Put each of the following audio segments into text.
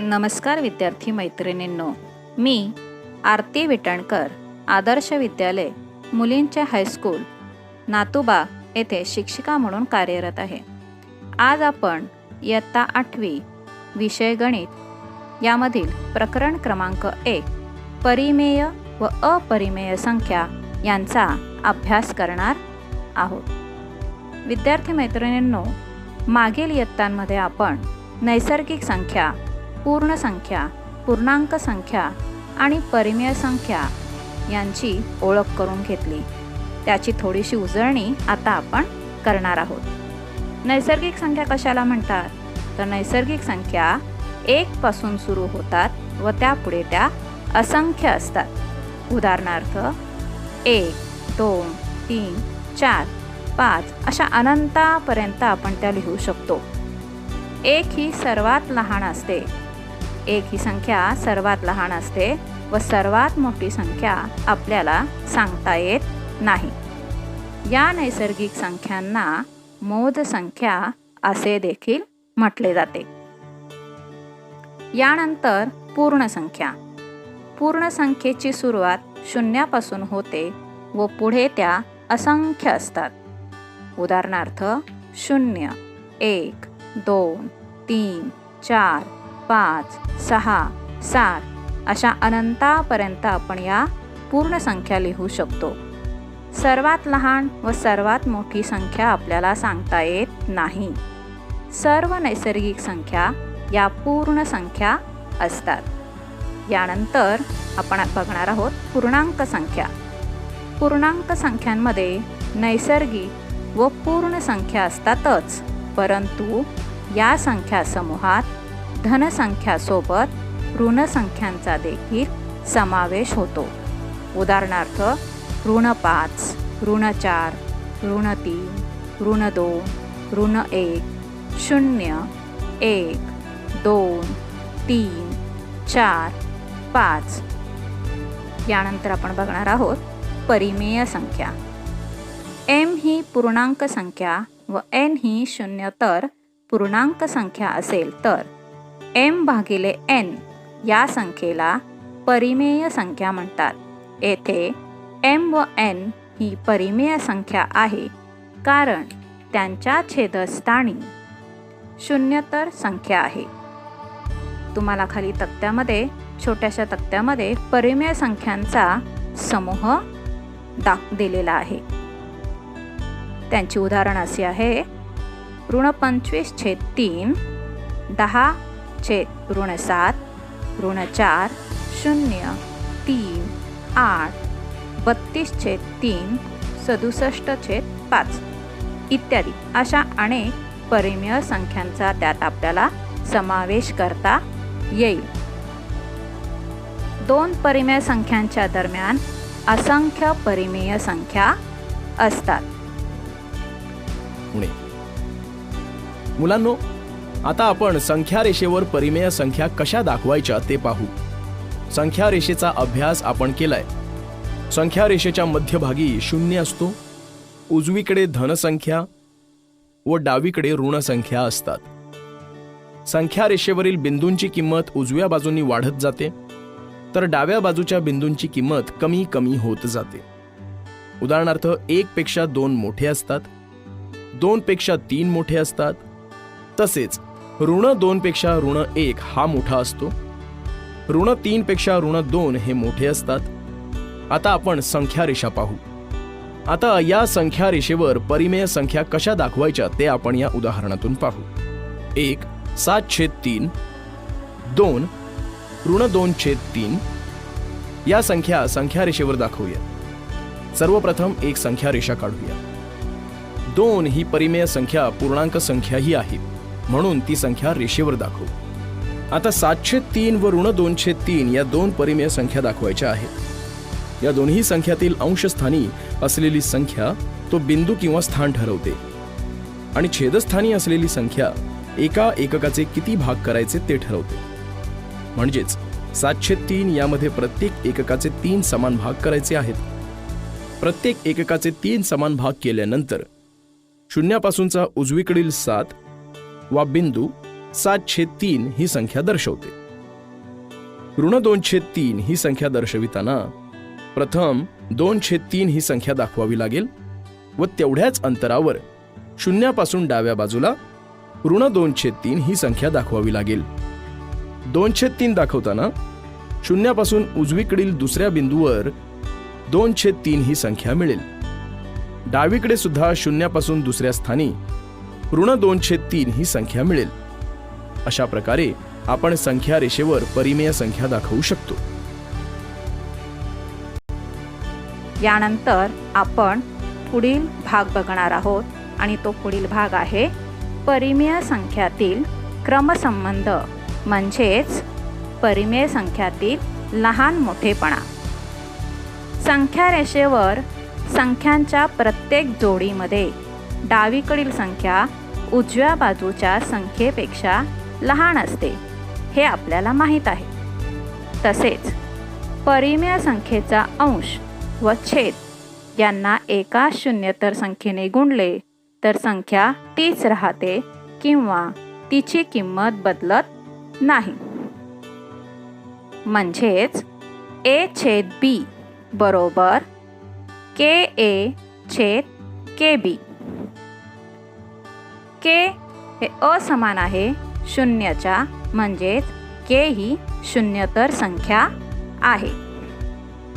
नमस्कार विद्यार्थी मैत्रिणींनो, मी आरती विटणकर, आदर्श विद्यालय मुलींचे हायस्कूल नातूबाग येथे शिक्षिका म्हणून कार्यरत आहे. आज आपण इयत्ता 8वी विषय गणित यामधील प्रकरण क्रमांक 1 परिमेय व अपरिमेय संख्या यांचा अभ्यास करणार आहोत. विद्यार्थी मैत्रिणींनो, मागील इयत्तांमध्ये आपण नैसर्गिक संख्या, पूर्ण संख्या, पूर्णांक संख्या आणि परिमेय संख्या यांची ओळख करून घेतली. त्याची थोडीशी उजळणी आता आपण करणार आहोत. नैसर्गिक संख्या कशाला म्हणतात? तर नैसर्गिक संख्या 1 पासून सुरू होतात व त्यापुढे त्या असंख्य असतात. उदाहरणार्थ 1, 2, 3, 4, 5 अशा अनंतापर्यंत आपण त्या लिहू शकतो. 1 ही सर्वात लहान असते. 1 ही संख्या सर्वात लहान असते व सर्वात मोठी संख्या आपल्याला सांगता येत नाही. या नैसर्गिक संख्यांना मोज संख्या असे देखील म्हटले जाते. यानंतर पूर्ण संख्या. पूर्ण संख्येची सुरुवात शून्यापासून होते व पुढे त्या असंख्य असतात. उदाहरणार्थ 0, 1, 2, 3, 4, 5, 6, 7 अशा अनंतापर्यंत आपण या पूर्ण संख्या लिहू शकतो. सर्वात लहान व सर्वात मोठी संख्या आपल्याला सांगता येत नाही. सर्व नैसर्गिक संख्या या पूर्ण संख्या असतात. यानंतर आपण बघणार आहोत पूर्णांक संख्या. पूर्णांक संख्यांमध्ये नैसर्गिक व पूर्ण संख्या असतातच, परंतु या संख्या समूहात धनसंख्यासोबत ऋण संख्यांचा देखील समावेश होतो. उदाहरणार्थ ऋण 5, ऋण 4, ऋण 3, ऋण 2, ऋण 1, 0, 1, 2, 3, 4, 5. यानंतर आपण बघणार आहोत परिमेय संख्या. m ही पूर्णांक संख्या व n ही शून्यतर पूर्णांक संख्या असेल तर m भागिले n या संख्येला परिमेय संख्या म्हणतात. येथे m व n ही परिमेय संख्या आहे कारण त्यांच्या छेदस्थानी शून्यतर संख्या आहे. तुम्हाला खाली तक्त्यामध्ये, छोट्याशा तक्त्यामध्ये परिमेय संख्यांचा समूह दिलेला आहे. त्यांची उदाहरण अशी आहे: ऋण 25/3, 10/7, ऋण 4, 0, 3, 8, 32/3, 67/5 इत्यादी अशा अनेक परिमेय संख्यांचा त्यात आपल्याला समावेश करता येईल. 2 परिमेय संख्यांच्या दरम्यान असंख्य परिमेय संख्या असतात. मुलांनो, आता आपण संख्या रेषेवर परिमेय संख्या कशा दाखवायच्या ते पाहू. संख्या रेषेचा अभ्यास आपण केलाय. संख्या रेषेच्या मध्यभागी 0 असतो, उजवीकडे धनसंख्या व डावीकडे ऋण संख्या असतात. संख्या रेषेवरील बिंदूंची किंमत उजव्या बाजूनी वाढत जाते तर डाव्या बाजूच्या बिंदूंची किंमत कमी कमी होत जाते. उदाहरणार्थ 1 पेक्षा 2 मोठे असतात, 2 पेक्षा 3 मोठे असतात, तसेच ऋण 2 पेक्षा ऋण 1 हा मोठा असतो, ऋण 3 पेक्षा ऋण 2 हे मोठे असतात. आता आपण संख्या रेषा पाहू. आता या संख्या रेषेवर परिमेय संख्या कशा दाखवायच्या ते आपण या उदाहरणातून पाहू. 1 7/3, 2 ऋण 2/3 या संख्या संख्या रेषेवर दाखवूया. सर्वप्रथम एक संख्या रेषा काढूया. 2 ही परिमेय संख्या पूर्णांक संख्या ही आहे, म्हणून ती संख्या रेषेवर दाखवू. आता 7/3 व ऋण 2/3 या 2 परिमेय संख्या दाखवायच्या आहेत. या दोन्ही संख्यातील अंशस्थानी असलेली संख्या तो बिंदू किंवा स्थान ठरवते आणि छेदस्थानी असलेली संख्या एका एककाचे किती भाग करायचे ते ठरवते. म्हणजेच 7/3 यामध्ये प्रत्येक एककाचे 3 समान भाग करायचे आहेत. प्रत्येक एककाचे 3 समान भाग केल्यानंतर शून्यापासूनचा उजवीकडील 7 वा बिंदू 7/3 ही संख्या दर्शवते. ऋण 2/3 ही संख्या दर्शविताना प्रथम 2/3 ही संख्या दाखवावी लागेल व तेवढ्याच अंतरावर शून्यापासून डाव्या बाजूला ऋण 2/3 ही संख्या दाखवावी लागेल. 2/3 दाखवताना शून्यापासून उजवीकडील दुसऱ्या बिंदूवर 2/3 ही संख्या मिळेल. डावीकडे सुद्धा शून्यापासून दुसऱ्या स्थानी ऋण 2/3 ही संख्या मिळेल. अशा प्रकारे आपण संख्या रेषेवर परिमेय संख्या दाखवू शकतो. यानंतर आपण पुढील भाग बघणार आहोत आणि तो पुढील भाग आहे परिमेय संख्यातील क्रमसंबंध म्हणजेच परिमेय संख्यातील लहान मोठेपणा. संख्या रेषेवर संख्यांच्या प्रत्येक जोडीमध्ये डावीकडील संख्या उजव्या बाजूच्या संख्येपेक्षा लहान असते हे आपल्याला माहीत आहे. तसेच परिमेय संख्येचा अंश व छेद यांना एका शून्येतर संख्येने गुणले तर संख्या तीच राहते किंवा तिची किंमत बदलत नाही. म्हणजेच a/b बरोबर ka/kb. k हे असमान आहे शून्याच्या, म्हणजेच k ही शून्यतर संख्या आहे.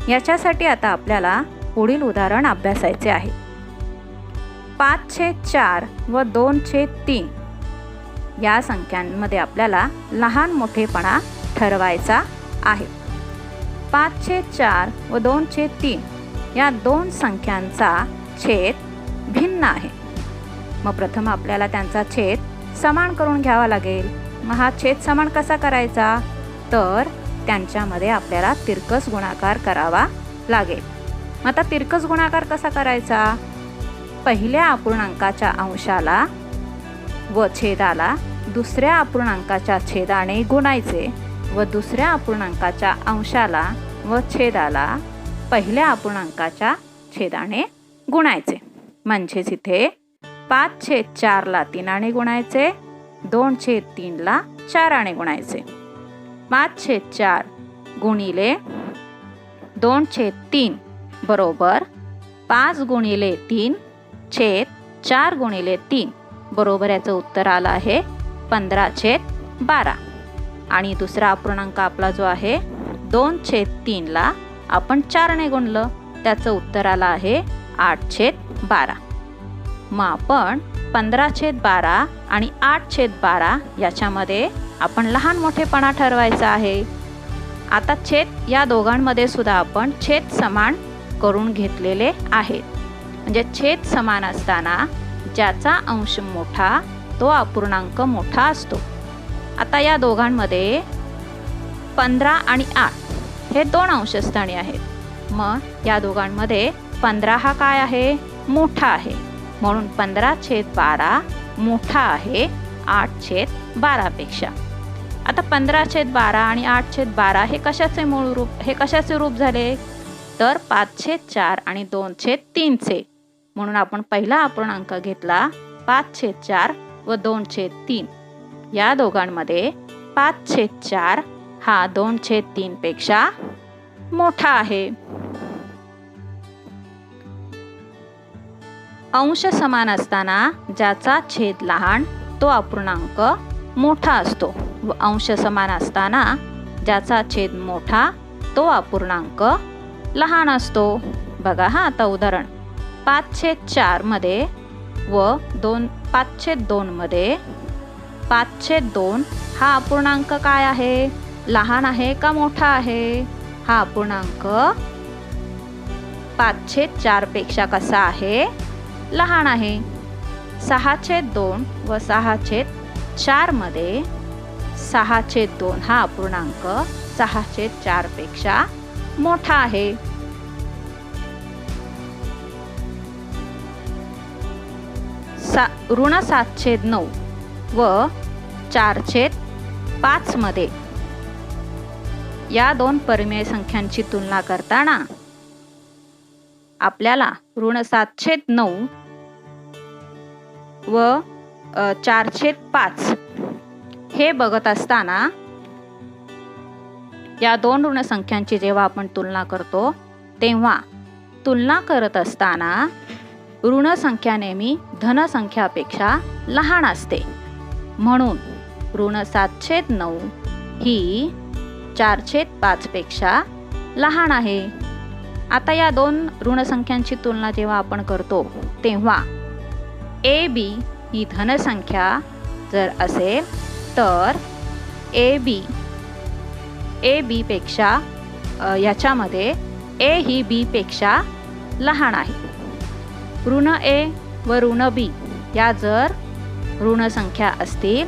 याच्यासाठी आता आपल्याला पुढील उदाहरण अभ्यासायचे आहे. 5/4 व 2/3 या संख्यांमध्ये आपल्याला लहान मोठेपणा ठरवायचा आहे. 5/4 व 2/3 या दोन संख्यांचा छेद भिन्न आहे. मग प्रथम आपल्याला त्यांचा छेद समान करून घ्यावा लागेल. मग हा छेद समान कसा करायचा, तर त्यांच्यामध्ये आपल्याला तिरकस गुणाकार करावा लागेल. मग आता तिरकस गुणाकार कसा करायचा, पहिल्या अपूर्णांकाच्या अंशाला व छेदाला दुसऱ्या अपूर्णांकाच्या छेदाने गुणायचे व दुसऱ्या अपूर्णांकाच्या अंशाला व छेदाला पहिल्या अपूर्णांकाच्या छेदाने गुणायचे. म्हणजेच इथे 5/4 ला 3 गुणायचे, 2/3 ला 4 गुणायचे. 5/4 गुणिले 2/3 बरोबर 5 गुणिले 3 छेद 4 गुणिले 3 बरोबर याचं उत्तर आलं आहे 15/12. आणि दुसरा अपूर्णांक आपला जो आहे 2/3 ला आपण 4 गुणलं, त्याचं उत्तर आलं आहे 8/12. मग आपण 15/12 आणि 8/12 याच्यामध्ये आपण लहान मोठेपणा ठरवायचा आहे. आता छेद या दोघांमध्ये सुद्धा आपण छेद समान करून घेतलेले आहेत. म्हणजे छेद समान असताना ज्याचा अंश मोठा तो अपूर्णांक मोठा असतो. आता या दोघांमध्ये 15 आणि 8 हे दोन अंशस्थानी आहेत. मग या दोघांमध्ये 15 हा काय आहे, मोठा आहे, म्हणून 15/12 मोठा आहे 8/12 पेक्षा. आता 15/12 आणि 8/12 हे कशाचे मूळ रूप, हे कशाचे रूप झाले, तर 5/4 आणि 2/3 म्हणून आपण पहिला अपूर्णांक घेतला 5/4 व 2/3. या दोघांमध्ये 5/4 हा 2/3 पेक्षा मोठा आहे. अंश समान असताना ज्याचा छेद लहान तो अपूर्णांक मोठा असतो व अंश समान असताना ज्याचा छेद मोठा तो अपूर्णांक लहान असतो. बघा हा आता उदाहरण 5/4 मध्ये व 5/2 मध्ये 5/2 हा अपूर्णांक काय आहे, लहान आहे का मोठा आहे, हा अपूर्णांक 5/4 पेक्षा कसा आहे, लहान आहे. 6/2 व 6/4 मध्ये 6/2 हा अपूर्णांक 6/4 पेक्षा मोठा आहे. ऋण 7/9 व 4/5 मध्ये या दोन परिमेय संख्यांची तुलना करताना आपल्याला ऋण 7/9 व 4/5 हे बघत असताना या दोन ऋण संख्यांची जेव्हा आपण तुलना करतो तेव्हा तुलना करत असताना ऋण संख्या नेहमी धन संख्यापेक्षा लहान असते. म्हणून ऋण 7/9 ही 4/5 पेक्षा लहान आहे. आता या दोन ऋण संख्यांची तुलना जेव्हा आपण करतो तेव्हा ए बी ही धनसंख्या जर असेल तर ए बी पेक्षा याच्यामध्ये ए ही बी पेक्षा लहान आहे. ऋण ए व ऋण बी या जर ऋण संख्या असतील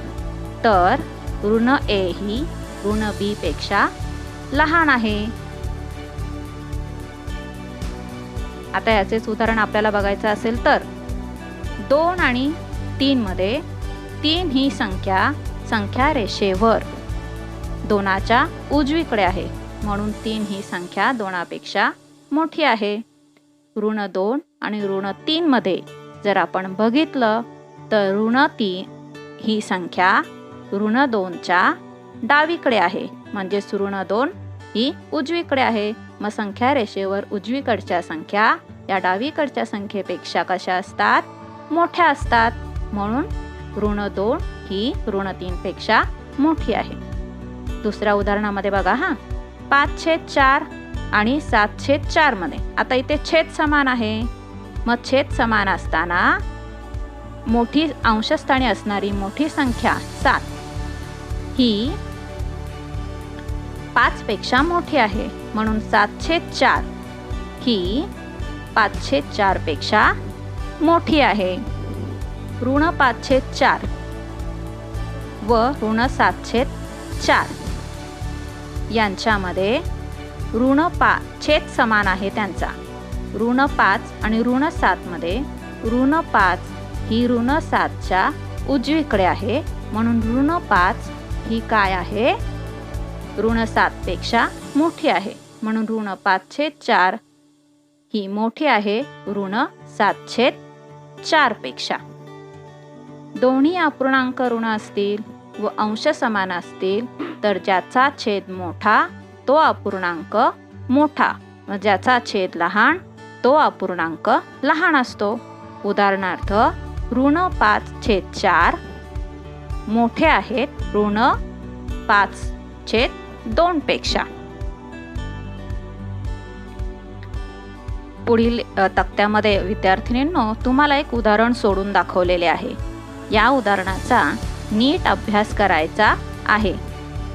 तर ऋण ए ही ऋण बी पेक्षा लहान आहे. आता याचेच उदाहरण आपल्याला बघायचं असेल तर 2 आणि 3 मध्ये 3 ही संख्या रेषेवर 2च्या उजवीकडे आहे, म्हणून 3 ही संख्या 2पेक्षा मोठी आहे. ऋण 2 आणि ऋण 3 मध्ये जर आपण बघितलं तर ऋण 3 ही संख्या ऋण 2च्या डावीकडे आहे, म्हणजेच ऋण 2 ही उजवीकडे आहे. मग संख्या रेषेवर उजवीकडच्या संख्या या डावीकडच्या संख्येपेक्षा कशा असतात? मोठ्या असतात. म्हणून ऋण 2 ही ऋण 3 पेक्षा मोठी आहे. दुसऱ्या उदाहरणामध्ये बघा 5/4 आणि 7/4 मध्ये आता इथे छेद समान आहे. मग छेद समान असताना मोठी अंशस्थानी असणारी मोठी संख्या 7 ही 5 पेक्षा मोठी आहे, म्हणून 7/4 ही 5/4 पेक्षा मोठी आहे. ऋण 5/4 व ऋण 7/4 यांच्यामध्ये छेद समान आहे त्यांचा. ऋण 5 आणि ऋण 7 मध्ये ऋण 5 ही ऋण 7च्या उजवीकडे आहे, म्हणून ऋण 5 ही काय आहे? ऋण 7 पेक्षा मोठी आहे, म्हणून ऋण 5/4 ही मोठी आहे ऋण 7/4 पेक्षा. दोन्ही अपूर्णांक ऋण असतील व अंश समान असतील तर ज्याचा छेद मोठा तो अपूर्णांक मोठा व ज्याचा छेद लहान तो अपूर्णांक लहान असतो. उदाहरणार्थ ऋण 5/4 मोठे आहेत ऋण 5/2 पेक्षा. पुढील तक्त्यामध्ये विद्यार्थिनींनो तुम्हाला एक उदाहरण सोडून दाखवलेले आहे. या उदाहरणाचा नीट अभ्यास करायचा आहे.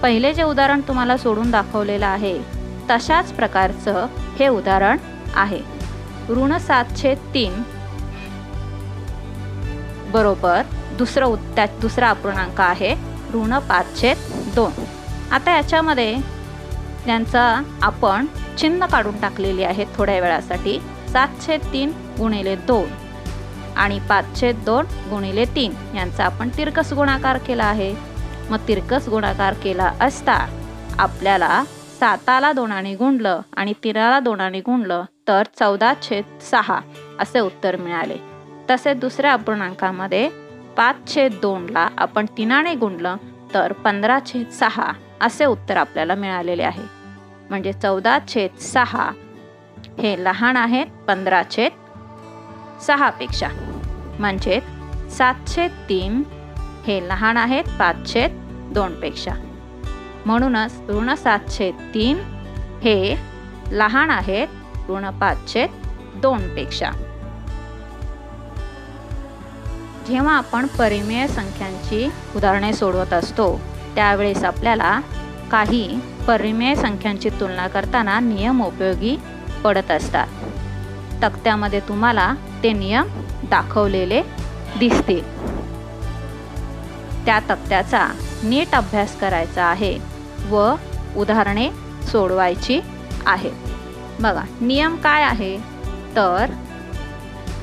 पहिले जे उदाहरण तुम्हाला सोडून दाखवलेलं आहे तशाच प्रकारचं हे उदाहरण आहे. ऋण 7/3 बरोबर दुसरा अपूर्णांक आहे ऋण 5/2. आता याच्यामध्ये त्यांचा आपण चिन्ह काढून टाकलेली आहे थोड्या वेळासाठी. 7/3 गुणिले 2 आणि 5/2 गुणिले 3 यांचा आपण तिरकस गुणाकार केला आहे. मग तिरकस गुणाकार केला असता आपल्याला 7ला 2ने गुणलं आणि 3ला 2ने गुणलं तर 14/6 असे उत्तर मिळाले. तसेच दुसऱ्या अपूर्णांकामध्ये 5/2ला आपण 3ने गुणलं तर 15/6 असे उत्तर आपल्याला मिळालेले आहे. म्हणजे 14/6 हे लहान आहेत 15/6 पेक्षा. म्हणजे 7/3 हे लहान आहेत 5/2 पेक्षा. म्हणूनच ऋण 7/3 हे लहान आहेत ऋण 5/2 पेक्षा. जेव्हा आपण परिमेय संख्यांची उदाहरणे सोडवत असतो त्यावेळेस आपल्याला काही परिमेय संख्यांची तुलना करताना नियम उपयोगी पडत असतात. तक्त्यामध्ये तुम्हाला ते नियम दाखवलेले दिसतील. त्या तक्त्याचा नीट अभ्यास करायचा आहे व उदाहरणे सोडवायची आहेत. बघा नियम काय आहे तर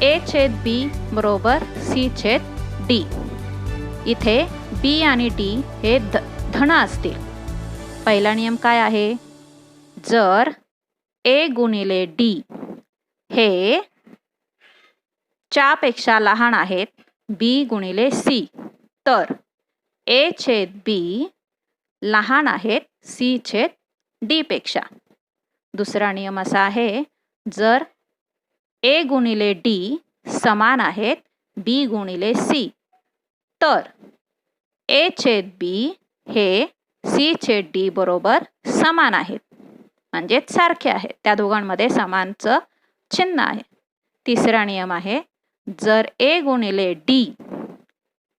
A/B बरोबर C/D. इथे B आणि D हे धन असतील. पहिला नियम काय आहे? जर A गुणिले D हे च्यापेक्षा लहान आहेत B गुणिले C तर A/B लहान आहेत C/D डी पेक्षा. दुसरा नियम असा आहे, जर ए गुणिले डी समान आहेत बी गुणिले सी, तर ए छेद बी हे सी छेद डी बरोबर समान आहेत, म्हणजेच सारखे आहेत. त्या दोघांमध्ये समानचं चिन्ह आहे. तिसरा नियम आहे, जर ए गुणिले डी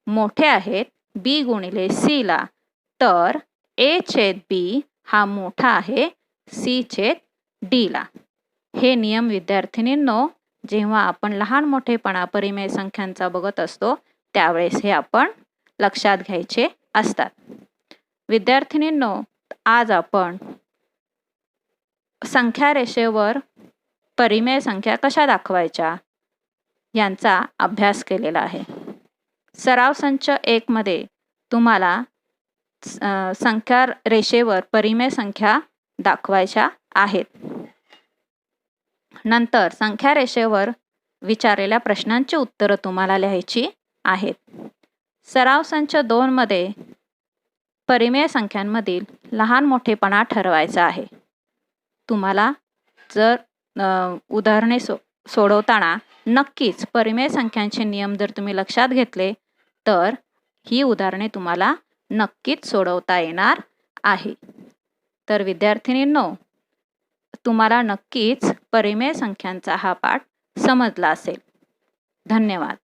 मोठे आहेत बी गुणिले सी ला, तर ए छेद बी हा मोठा आहे सी छेद डी ला. हे नियम विद्यार्थिनींनो, जेव्हा आपण लहान मोठेपणा परिमेय संख्यांचा बघत असतो त्यावेळेस हे आपण लक्षात घ्यायचे असतात. विद्यार्थिनींनो, आज आपण संख्या रेषेवर परिमेय संख्या कशा दाखवायच्या यांचा अभ्यास केलेला आहे. सराव संच 1 मध्ये तुम्हाला संख्या रेषेवर परिमेय संख्या दाखवायच्या आहेत. नंतर संख्या रेषेवर विचारलेल्या प्रश्नांची उत्तरं तुम्हाला लिहायची आहेत. सराव संच 2 मध्ये परिमेय संख्यांमधील लहान मोठेपणा ठरवायचा आहे. तुम्हाला जर उदाहरणे सोडवताना नक्कीच परिमेय संख्यांचे नियम जर तुम्ही लक्षात घेतले तर ही उदाहरणे तुम्हाला नक्कीच सोडवता येणार आहे. तर विद्यार्थिनींनो, तुम्हाला नक्कीच परिमेय संख्यांचा हा पाठ समजला असेल. धन्यवाद.